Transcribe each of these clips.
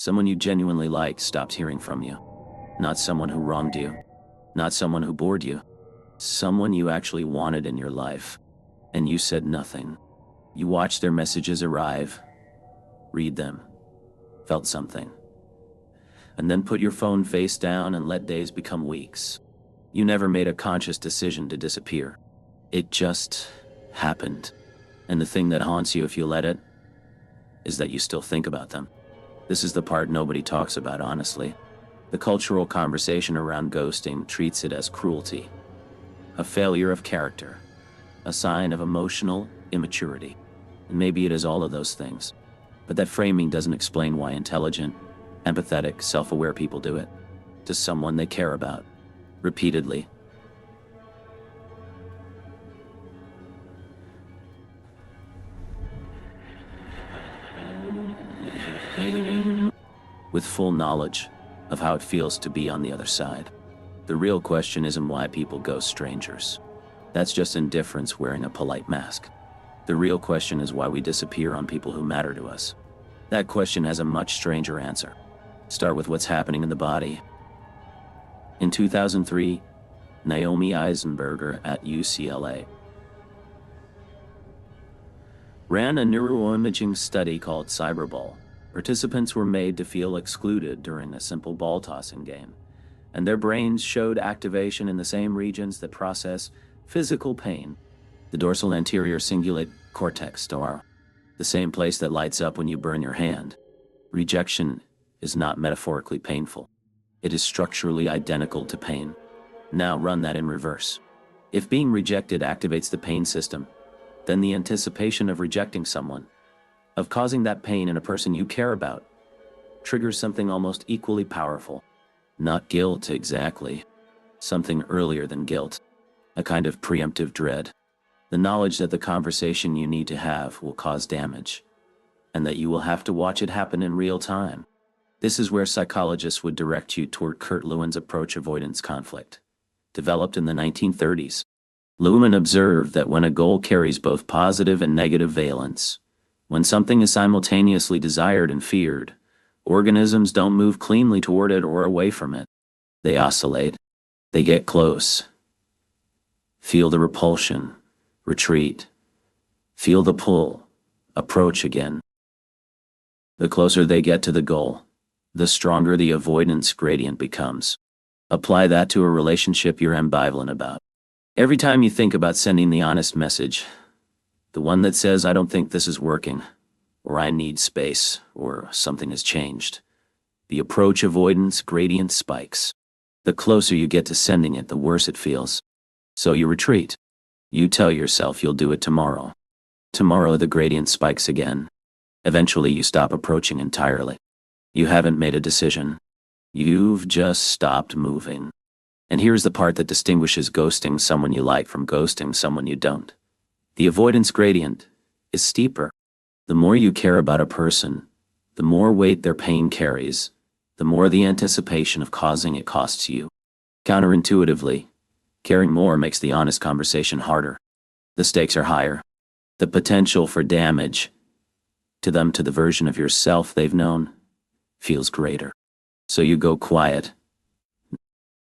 Someone you genuinely liked stopped hearing from you. Not someone who wronged you. Not someone who bored you. Someone you actually wanted in your life. And you said nothing. You watched their messages arrive, read them, felt something, and then put your phone face down and let days become weeks. You never made a conscious decision to disappear. It just happened. And the thing that haunts you if you let it is that you still think about them. This is the part nobody talks about, honestly. The cultural conversation around ghosting treats it as cruelty, a failure of character, a sign of emotional immaturity. And maybe it is all of those things. But that framing doesn't explain why intelligent, empathetic, self-aware people do it to someone they care about, repeatedly. With full knowledge of how it feels to be on the other side. The real question isn't why people ghost strangers. That's just indifference wearing a polite mask. The real question is why we disappear on people who matter to us. That question has a much stranger answer. Start with what's happening in the body. In 2003, Naomi Eisenberger at UCLA ran a neuroimaging study called Cyberball. Participants were made to feel excluded during a simple ball tossing game, and their brains showed activation in the same regions that process physical pain. The dorsal anterior cingulate cortex, or the same place that lights up when you burn your hand. Rejection is not metaphorically painful. It is structurally identical to pain. Now run that in reverse. If being rejected activates the pain system, then the anticipation of rejecting someone, of causing that pain in a person you care about, triggers something almost equally powerful. Not guilt exactly. Something earlier than guilt. A kind of preemptive dread. The knowledge that the conversation you need to have will cause damage, and that you will have to watch it happen in real time. This is where psychologists would direct you toward Kurt Lewin's approach avoidance conflict, developed in the 1930s. Lewin observed that when a goal carries both positive and negative valence, when something is simultaneously desired and feared, organisms don't move cleanly toward it or away from it. They oscillate. They get close. Feel the repulsion. Retreat. Feel the pull. Approach again. The closer they get to the goal, the stronger the avoidance gradient becomes. Apply that to a relationship you're ambivalent about. Every time you think about sending the honest message, the one that says, "I don't think this is working," or "I need space," or "something has changed," the approach avoidance gradient spikes. The closer you get to sending it, the worse it feels. So you retreat. You tell yourself you'll do it tomorrow. Tomorrow the gradient spikes again. Eventually you stop approaching entirely. You haven't made a decision. You've just stopped moving. And here's the part that distinguishes ghosting someone you like from ghosting someone you don't. The avoidance gradient is steeper. The more you care about a person, the more weight their pain carries, the more the anticipation of causing it costs you. Counterintuitively, caring more makes the honest conversation harder. The stakes are higher. The potential for damage to them, to the version of yourself they've known, feels greater. So you go quiet.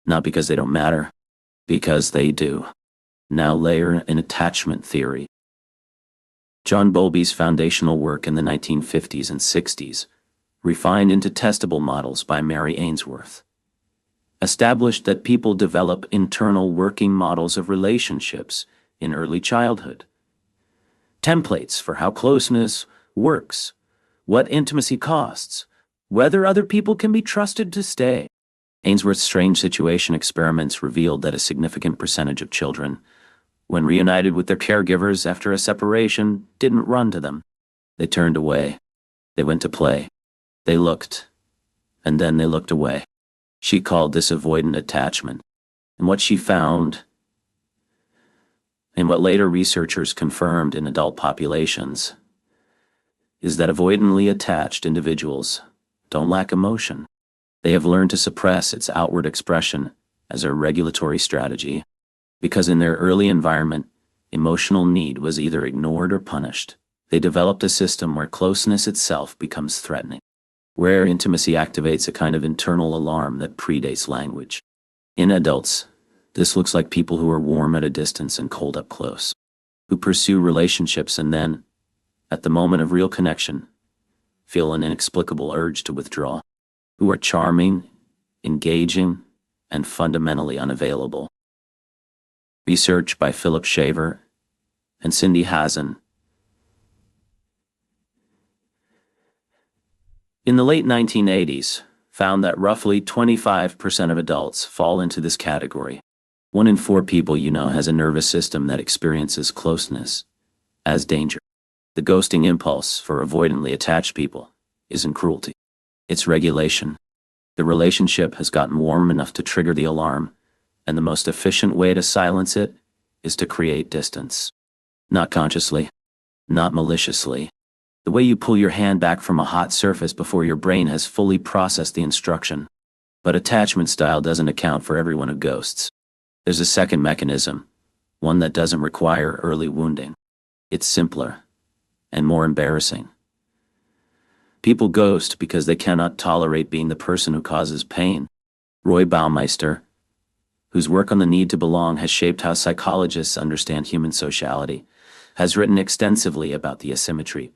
Not because they don't matter, because they do. Now layer in attachment theory. John Bowlby's foundational work in the 1950s and 60s, refined into testable models by Mary Ainsworth, established that people develop internal working models of relationships in early childhood. Templates for how closeness works, what intimacy costs, whether other people can be trusted to stay. Ainsworth's strange situation experiments revealed that a significant percentage of children, when reunited with their caregivers after a separation, didn't run to them. They turned away. They went to play. They looked, and then they looked away. She called this avoidant attachment. And what she found, and what later researchers confirmed in adult populations, is that avoidantly attached individuals don't lack emotion. They have learned to suppress its outward expression as a regulatory strategy, because in their early environment, emotional need was either ignored or punished. They developed a system where closeness itself becomes threatening. Rare intimacy activates a kind of internal alarm that predates language. In adults, this looks like people who are warm at a distance and cold up close, who pursue relationships and then, at the moment of real connection, feel an inexplicable urge to withdraw, who are charming, engaging, and fundamentally unavailable. Research by Philip Shaver and Cindy Hazen. In the late 1980s, found that roughly 25% of adults fall into this category. 1 in 4 people you know has a nervous system that experiences closeness as danger. The ghosting impulse for avoidantly attached people isn't cruelty. It's regulation. The relationship has gotten warm enough to trigger the alarm, and the most efficient way to silence it is to create distance. Not consciously, not maliciously. The way you pull your hand back from a hot surface before your brain has fully processed the instruction. But attachment style doesn't account for everyone who ghosts. There's a second mechanism, one that doesn't require early wounding. It's simpler and more embarrassing. People ghost because they cannot tolerate being the person who causes pain. Roy Baumeister, whose work on the need to belong has shaped how psychologists understand human sociality, has written extensively about the asymmetry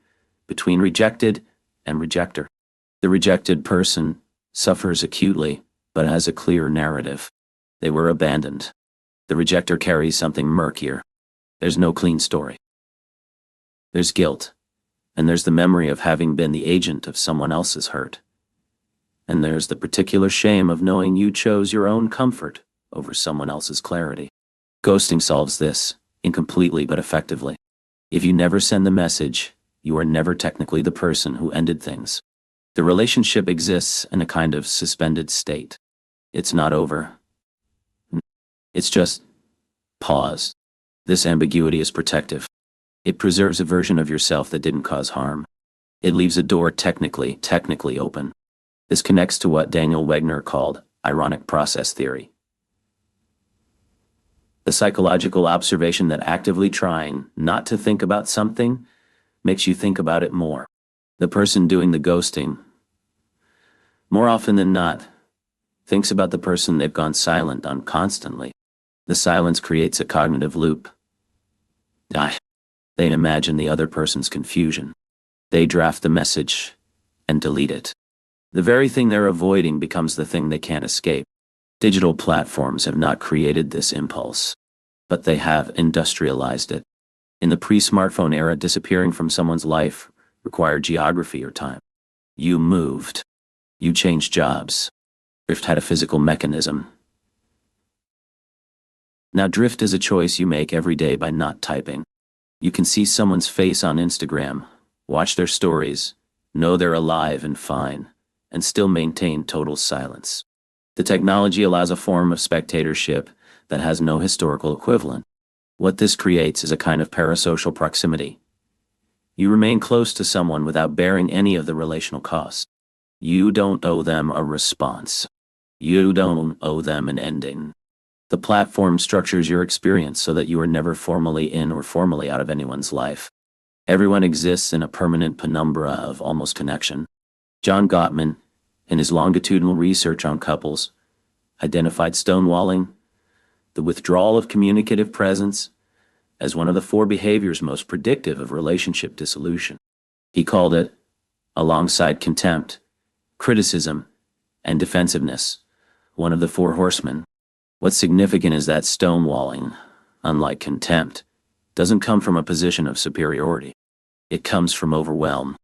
between rejected and rejector. The rejected person suffers acutely, but has a clear narrative. They were abandoned. The rejector carries something murkier. There's no clean story. There's guilt, and there's the memory of having been the agent of someone else's hurt. And there's the particular shame of knowing you chose your own comfort over someone else's clarity. Ghosting solves this, incompletely but effectively. If you never send the message, you are never technically the person who ended things. The relationship exists in a kind of suspended state. It's not over. It's just paused. This ambiguity is protective. It preserves a version of yourself that didn't cause harm. It leaves a door technically open. This connects to what Daniel Wegner called ironic process theory. The psychological observation that actively trying not to think about something makes you think about it more. The person doing the ghosting, more often than not, thinks about the person they've gone silent on constantly. The silence creates a cognitive loop. They imagine the other person's confusion. They draft the message and delete it. The very thing they're avoiding becomes the thing they can't escape. Digital platforms have not created this impulse, but they have industrialized it. In the pre-smartphone era, disappearing from someone's life required geography or time. You moved. You changed jobs. Drift had a physical mechanism. Now drift is a choice you make every day by not typing. You can see someone's face on Instagram, watch their stories, know they're alive and fine, and still maintain total silence. The technology allows a form of spectatorship that has no historical equivalent. What this creates is a kind of parasocial proximity. You remain close to someone without bearing any of the relational cost. You don't owe them a response. You don't owe them an ending. The platform structures your experience so that you are never formally in or formally out of anyone's life. Everyone exists in a permanent penumbra of almost connection. John Gottman, in his longitudinal research on couples, identified stonewalling, the withdrawal of communicative presence, as one of the 4 behaviors most predictive of relationship dissolution. He called it, alongside contempt, criticism, and defensiveness, one of the 4 horsemen. What's significant is that stonewalling, unlike contempt, doesn't come from a position of superiority. It comes from overwhelm.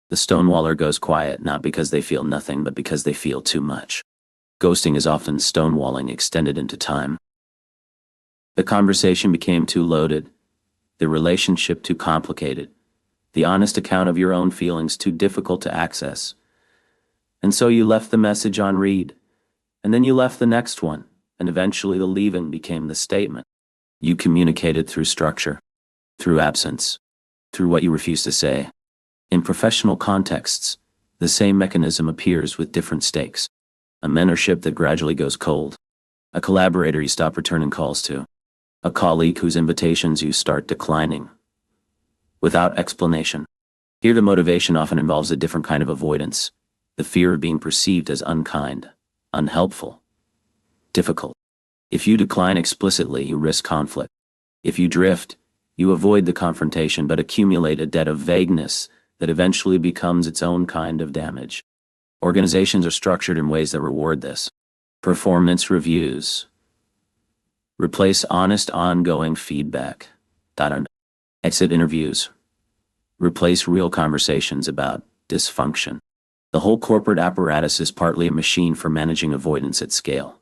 The stonewaller goes quiet not because they feel nothing but because they feel too much. Ghosting is often stonewalling extended into time. The conversation became too loaded, the relationship too complicated, the honest account of your own feelings too difficult to access. And so you left the message on read, and then you left the next one, and eventually the leaving became the statement. You communicated through structure, through absence, through what you refused to say. In professional contexts, the same mechanism appears with different stakes. A mentorship that gradually goes cold. A collaborator you stop returning calls to. A colleague whose invitations you start declining. Without explanation. Here the motivation often involves a different kind of avoidance. the fear of being perceived as unkind, unhelpful, difficult. If you decline explicitly, you risk conflict. If you drift, you avoid the confrontation but accumulate a debt of vagueness that eventually becomes its own kind of damage. Organizations are structured in ways that reward this. Performance reviews. Replace honest, ongoing feedback. Exit interviews. Replace real conversations about dysfunction. The whole corporate apparatus is partly a machine for managing avoidance at scale,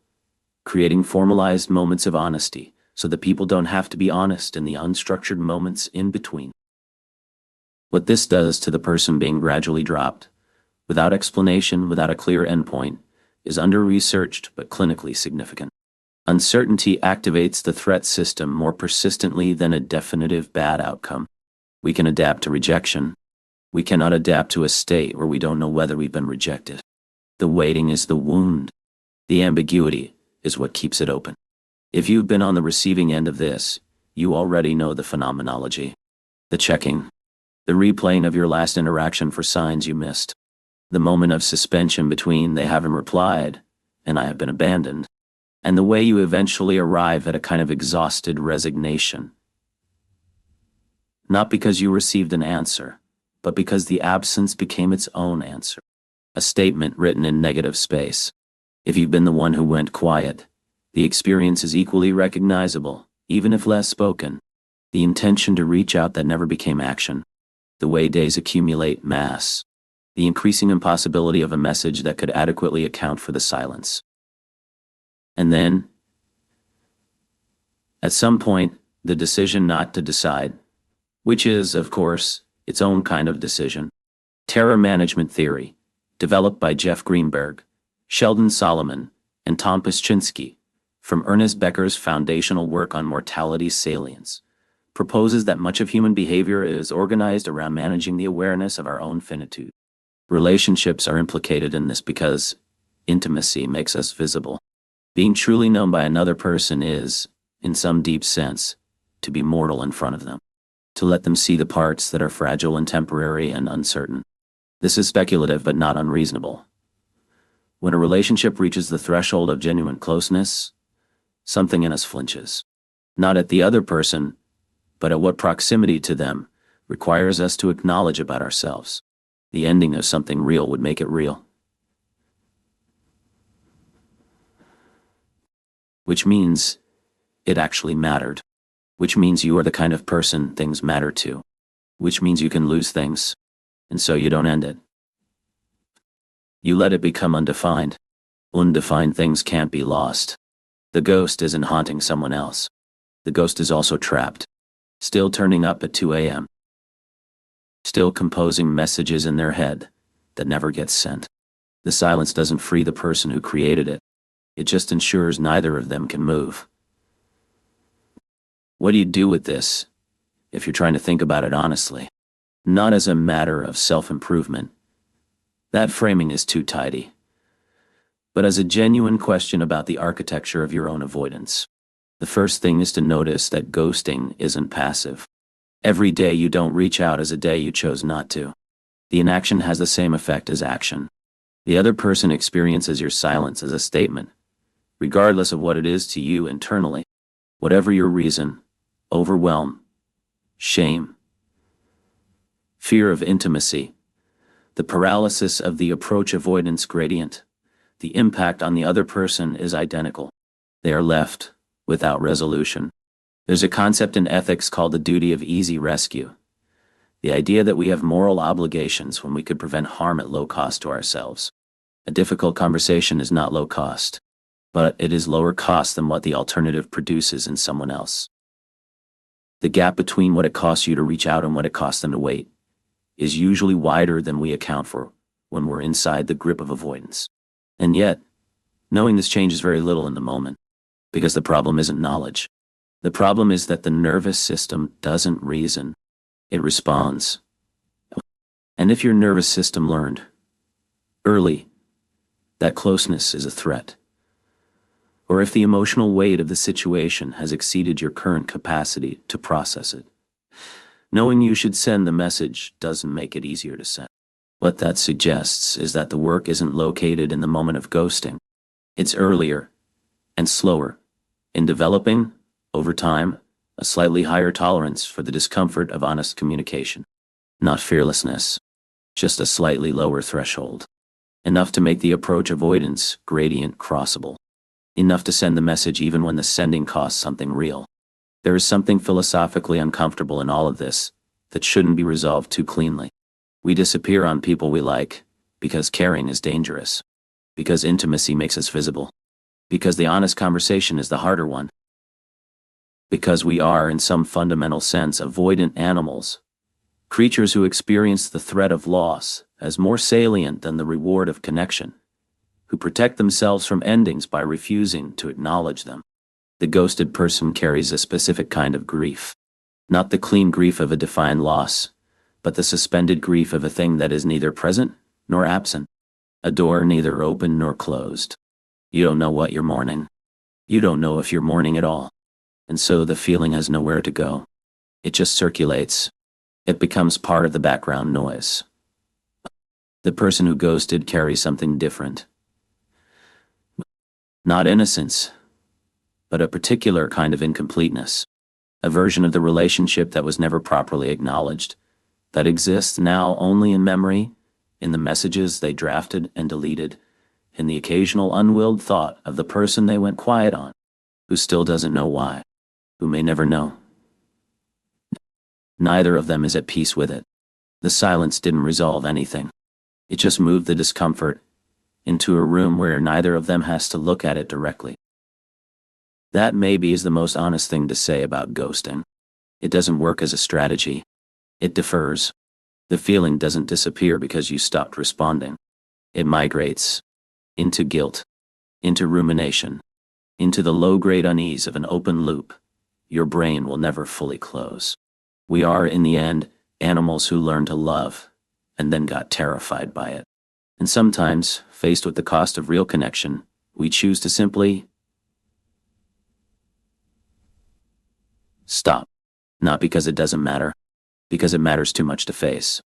creating formalized moments of honesty so that people don't have to be honest in the unstructured moments in between. What this does to the person being gradually dropped, without explanation, without a clear endpoint, is under-researched but clinically significant. Uncertainty activates the threat system more persistently than a definitive bad outcome. We can adapt to rejection. We cannot adapt to a state where we don't know whether we've been rejected. The waiting is the wound. The ambiguity is what keeps it open. If you've been on the receiving end of this, you already know the phenomenology. The checking. The replaying of your last interaction for signs you missed. The moment of suspension between "they haven't replied" and "I have been abandoned." And the way you eventually arrive at a kind of exhausted resignation. Not because you received an answer, but because the absence became its own answer. A statement written in negative space. If you've been the one who went quiet, the experience is equally recognizable, even if less spoken. The intention to reach out that never became action. The way days accumulate mass. The increasing impossibility of a message that could adequately account for the silence. And then, at some point, the decision not to decide, which is, of course, its own kind of decision. Terror management theory, developed by Jeff Greenberg, Sheldon Solomon, and Tom Pyszczynski, from Ernest Becker's foundational work on mortality salience, proposes that much of human behavior is organized around managing the awareness of our own finitude. Relationships are implicated in this because intimacy makes us visible. Being truly known by another person is, in some deep sense, to be mortal in front of them, to let them see the parts that are fragile and temporary and uncertain. This is speculative but not unreasonable. When a relationship reaches the threshold of genuine closeness, something in us flinches. Not at the other person, but at what proximity to them requires us to acknowledge about ourselves. The ending of something real would make it real. Which means it actually mattered. Which means you are the kind of person things matter to. Which means you can lose things, and so you don't end it. You let it become undefined. Undefined things can't be lost. The ghost isn't haunting someone else. The ghost is also trapped, still turning up at 2 a.m., still composing messages in their head that never get sent. The silence doesn't free the person who created it. It just ensures neither of them can move. What do you do with this, if you're trying to think about it honestly? Not as a matter of self-improvement. That framing is too tidy. But as a genuine question about the architecture of your own avoidance. The first thing is to notice that ghosting isn't passive. Every day you don't reach out is a day you chose not to. The inaction has the same effect as action. The other person experiences your silence as a statement, regardless of what it is to you internally. Whatever your reason, overwhelm, shame, fear of intimacy, the paralysis of the approach avoidance gradient, the impact on the other person is identical. They are left without resolution. There's a concept in ethics called the duty of easy rescue. The idea that we have moral obligations when we could prevent harm at low cost to ourselves. A difficult conversation is not low cost, but it is lower cost than what the alternative produces in someone else. The gap between what it costs you to reach out and what it costs them to wait is usually wider than we account for when we're inside the grip of avoidance. And yet, knowing this changes very little in the moment, because the problem isn't knowledge. The problem is that the nervous system doesn't reason, it responds. And if your nervous system learned early that closeness is a threat, or if the emotional weight of the situation has exceeded your current capacity to process it, knowing you should send the message doesn't make it easier to send. What that suggests is that the work isn't located in the moment of ghosting. It's earlier and slower, in developing, over time, a slightly higher tolerance for the discomfort of honest communication. Not fearlessness, just a slightly lower threshold. Enough to make the approach avoidance gradient crossable. Enough to send the message even when the sending costs something real. There is something philosophically uncomfortable in all of this that shouldn't be resolved too cleanly. We disappear on people we like because caring is dangerous, because intimacy makes us visible, because the honest conversation is the harder one, because we are, in some fundamental sense, avoidant animals, creatures who experience the threat of loss as more salient than the reward of connection, who protect themselves from endings by refusing to acknowledge them. The ghosted person carries a specific kind of grief, not the clean grief of a defined loss, but the suspended grief of a thing that is neither present nor absent, a door neither open nor closed. You don't know what you're mourning. You don't know if you're mourning at all. And so the feeling has nowhere to go. It just circulates. It becomes part of the background noise. The person who ghosted carries something different. Not innocence, but a particular kind of incompleteness. A version of the relationship that was never properly acknowledged, that exists now only in memory, in the messages they drafted and deleted, in the occasional unwilled thought of the person they went quiet on, who still doesn't know why, who may never know. Neither of them is at peace with it. The silence didn't resolve anything. It just moved the discomfort into a room where neither of them has to look at it directly. That maybe is the most honest thing to say about ghosting. It doesn't work as a strategy. It differs. The feeling doesn't disappear because you stopped responding. It migrates into guilt, into rumination, into the low-grade unease of an open loop your brain will never fully close. We are, in the end, animals who learned to love and then got terrified by it. And sometimes, faced with the cost of real connection, we choose to simply stop. Not because it doesn't matter, because it matters too much to face.